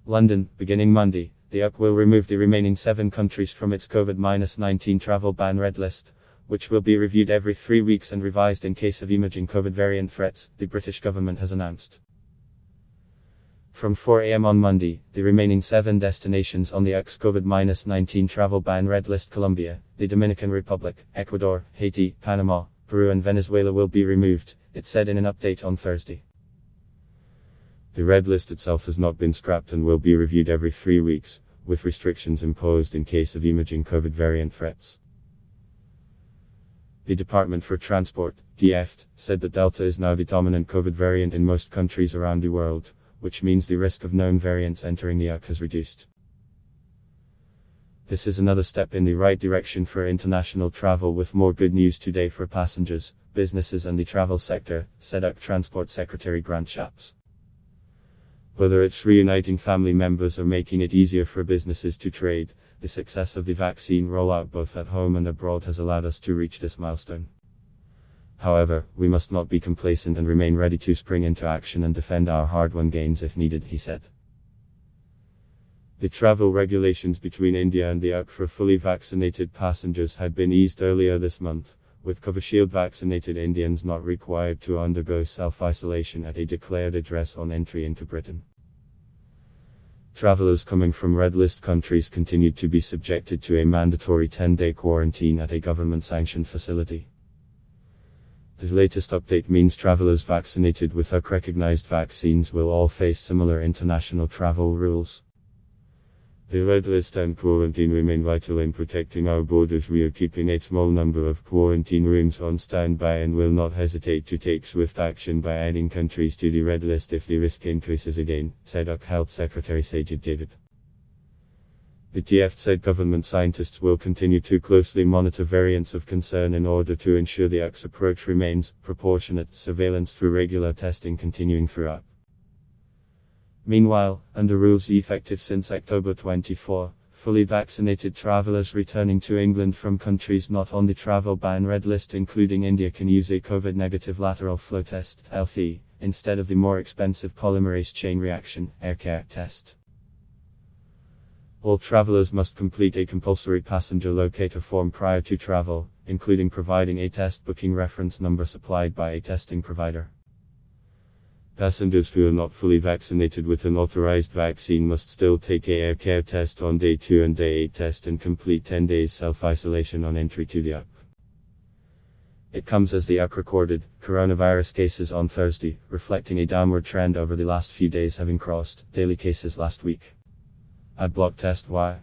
London, beginning Monday, the UK will remove the remaining 7 countries from its COVID-19 travel ban red list, which will be reviewed every 3 weeks and revised in case of emerging COVID variant threats, the British government has announced. From 4 a.m. on Monday, the remaining 7 destinations on the UK's COVID-19 travel ban red list, Colombia, the Dominican Republic, Ecuador, Haiti, Panama, Peru and Venezuela, will be removed, it said in an update on Thursday. The red list itself has not been scrapped and will be reviewed every 3 weeks, with restrictions imposed in case of emerging COVID variant threats. The Department for Transport, DFT, said that Delta is now the dominant COVID variant in most countries around the world, which means the risk of known variants entering the UK has reduced. This is another step in the right direction for international travel, with more good news today for passengers, businesses and the travel sector, said UK Transport Secretary Grant Shapps. Whether it's reuniting family members or making it easier for businesses to trade, the success of the vaccine rollout both at home and abroad has allowed us to reach this milestone. However, we must not be complacent and remain ready to spring into action and defend our hard-won gains if needed, he said. The travel regulations between India and the UK for fully vaccinated passengers had been eased earlier this month, with Covishield vaccinated Indians not required to undergo self-isolation at a declared address on entry into Britain. Travelers coming from red list countries continued to be subjected to a mandatory 10-day quarantine at a government-sanctioned facility. The latest update means travelers vaccinated with UK recognized vaccines will all face similar international travel rules. The red list and quarantine remain vital in protecting our borders. We are keeping a small number of quarantine rooms on standby and will not hesitate to take swift action by adding countries to the red list if the risk increases again, said UK Health Secretary Sajid Javid. The DFT said government scientists will continue to closely monitor variants of concern in order to ensure the UK's approach remains proportionate, surveillance through regular testing continuing throughout. Meanwhile, under rules effective since October 24, fully vaccinated travellers returning to England from countries not on the travel ban red list including India can use a COVID-negative lateral flow test, LFT, instead of the more expensive polymerase chain reaction, ARCA test. All travellers must complete a compulsory passenger locator form prior to travel, including providing a test booking reference number supplied by a testing provider. Passengers who are not fully vaccinated with an authorized vaccine must still take a ARCA test on day 2 and day 8 test and complete 10 days self-isolation on entry to the UK. It comes as the UK recorded coronavirus cases on Thursday, reflecting a downward trend over the last few days, having crossed daily cases last week. Adblock test. Why?